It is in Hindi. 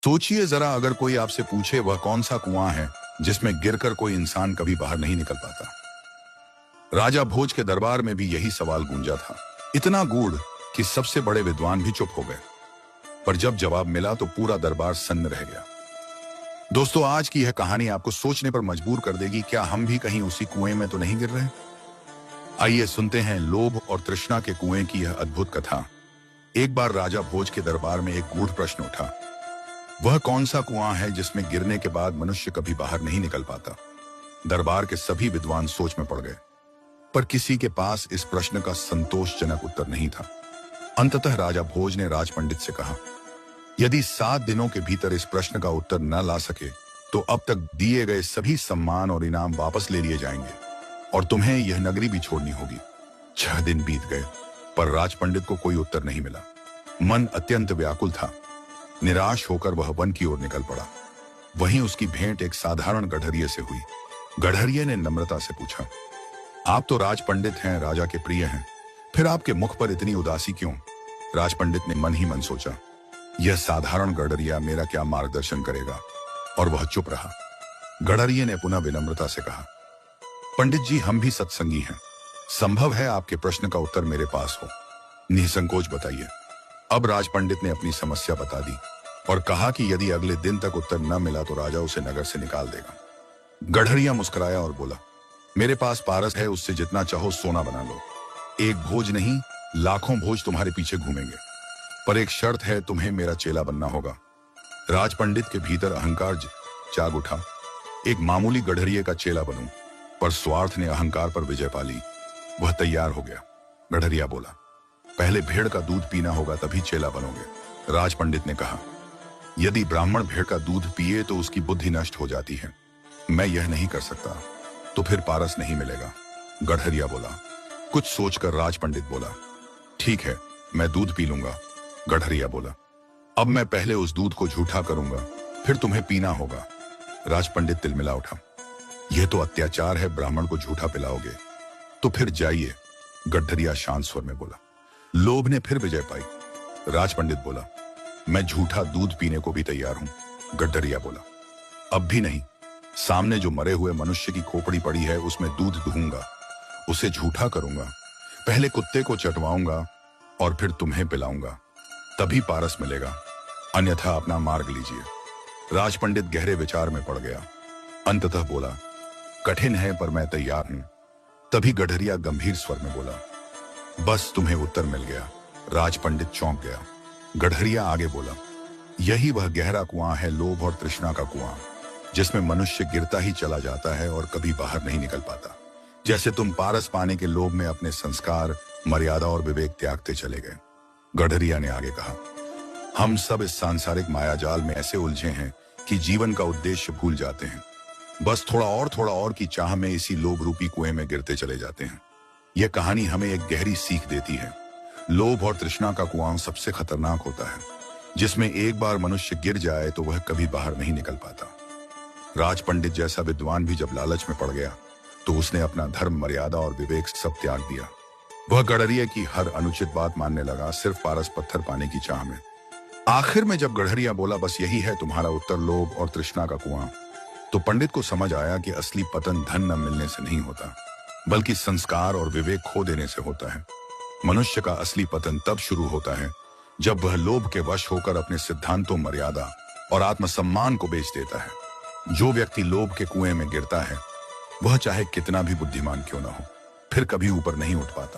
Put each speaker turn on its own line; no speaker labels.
सोचिए जरा, अगर कोई आपसे पूछे वह कौन सा कुआं है जिसमें गिरकर कोई इंसान कभी बाहर नहीं निकल पाता। राजा भोज के दरबार में भी यही सवाल गूंजा था, इतना गूढ़ कि सबसे बड़े विद्वान भी चुप हो गए। पर जब जवाब मिला तो पूरा दरबार सन्न रह गया। दोस्तों, आज की यह कहानी आपको सोचने पर मजबूर कर देगी। क्या हम भी कहीं उसी कुएं में तो नहीं गिर रहे? आइए सुनते हैं लोभ और तृष्णा के कुएं की यह अद्भुत कथा। एक बार राजा भोज के दरबार में एक गूढ़ प्रश्न उठा। वह कौन सा कुआं है जिसमें गिरने के बाद मनुष्य कभी बाहर नहीं निकल पाता? दरबार के सभी विद्वान सोच में पड़ गए, पर किसी के पास इस प्रश्न का संतोषजनक उत्तर नहीं था। अंततः राजा भोज ने राज पंडित से कहा, यदि 7 दिनों के भीतर इस प्रश्न का उत्तर न ला सके तो अब तक दिए गए सभी सम्मान और इनाम वापस ले लिए जाएंगे और तुम्हें यह नगरी भी छोड़नी होगी। 6 दिन बीत गए, पर राज पंडित को कोई उत्तर नहीं मिला। मन अत्यंत व्याकुल था। निराश होकर वह वन की ओर निकल पड़ा। वहीं उसकी भेंट एक साधारण गढ़रिये से हुई। गढ़रिये ने नम्रता से पूछा, आप तो राज पंडित हैं, राजा के प्रिय हैं, फिर आपके मुख पर इतनी उदासी क्यों? राज पंडित ने मन ही मन सोचा, यह साधारण गढ़रिया मेरा क्या मार्गदर्शन करेगा, और वह चुप रहा। गढ़रिये ने पुनः विनम्रता से कहा, पंडित जी, हम भी सत्संगी हैं, संभव है आपके प्रश्न का उत्तर मेरे पास हो, निसंकोच बताइए। अब राज पंडित ने अपनी समस्या बता दी और कहा कि यदि अगले दिन तक उत्तर न मिला तो राजा उसे नगर से निकाल देगा। गढ़रिया मुस्कुराया और बोला, मेरे पास पारस है, उससे जितना चाहो सोना बना लो। एक भोज नहीं, लाखों भोज तुम्हारे पीछे घूमेंगे, पर एक शर्त है, तुम्हें मेरा चेला बनना होगा। राज पंडित के भीतर अहंकार जाग उठा। एक मामूली गढ़रिये का चेला बनूं, पर स्वार्थ ने अहंकार पर विजय पा ली। वह तैयार हो गया। गढ़रिया बोला, पहले भेड़ का दूध पीना होगा, तभी चेला बनोगे। राज पंडित ने कहा, यदि ब्राह्मण भेड़ का दूध पिए तो उसकी बुद्धि नष्ट हो जाती है, मैं यह नहीं कर सकता, तो फिर पारस नहीं मिलेगा। गढ़रिया बोला। कुछ सोचकर राज पंडित बोला, ठीक है, मैं दूध पी लूंगा। गढ़रिया बोला, अब मैं पहले उस दूध को झूठा करूंगा, फिर तुम्हें पीना होगा। राज पंडित तिलमिला उठा, यह तो अत्याचार है, ब्राह्मण को झूठा पिलाओगे तो फिर जाइए। गढ़रिया शांत स्वर में बोला। लोभ ने फिर विजय पाई। राज पंडित बोला, मैं झूठा दूध पीने को भी तैयार हूं। गढ़रिया बोला, अब भी नहीं, सामने जो मरे हुए मनुष्य की खोपड़ी पड़ी है उसमें दूध दूंगा, उसे झूठा करूंगा, पहले कुत्ते को चटवाऊंगा और फिर तुम्हें पिलाऊंगा, तभी पारस मिलेगा, अन्यथा अपना मार्ग लीजिए। राज पंडित गहरे विचार में पड़ गया। अंततः बोला, कठिन है पर मैं तैयार हूं। तभी गढ़रिया गंभीर स्वर में बोला, बस तुम्हें उत्तर मिल गया। राज पंडित चौंक गया। गढ़रिया आगे बोला, यही वह गहरा कुआं है, लोभ और तृष्णा का कुआं, जिसमें मनुष्य गिरता ही चला जाता है और कभी बाहर नहीं निकल पाता। जैसे तुम पारस पाने के लोभ में अपने संस्कार, मर्यादा और विवेक त्यागते चले गए। गढ़रिया ने आगे कहा, हम सब इस सांसारिक मायाजाल में ऐसे उलझे हैं कि जीवन का उद्देश्य भूल जाते हैं। बस थोड़ा और की चाह में इसी लोभ रूपी कुएं में गिरते चले जाते हैं। यह कहानी हमें एक गहरी सीख देती है। लोभ और तृष्णा का कुआं सबसे खतरनाक होता है, जिसमें एक बार मनुष्य गिर जाए तो वह कभी बाहर नहीं निकल पाता। राज पंडित जैसा विद्वान भी जब लालच में पड़ गया तो उसने अपना धर्म, मर्यादा और विवेक सब त्याग दिया। वह गढ़रिये की हर अनुचित बात मानने लगा, सिर्फ पारस पत्थर पाने की चाह में। आखिर में जब गढ़रिया बोला, बस यही है तुम्हारा उत्तर, लोभ और तृष्णा का कुआं, तो पंडित को समझ आया कि असली पतन धन न मिलने से नहीं होता, बल्कि संस्कार और विवेक खो देने से होता है। मनुष्य का असली पतन तब शुरू होता है जब वह लोभ के वश होकर अपने सिद्धांतों, मर्यादा और आत्मसम्मान को बेच देता है। जो व्यक्ति लोभ के कुएं में गिरता है, वह चाहे कितना भी बुद्धिमान क्यों न हो, फिर कभी ऊपर नहीं उठ पाता।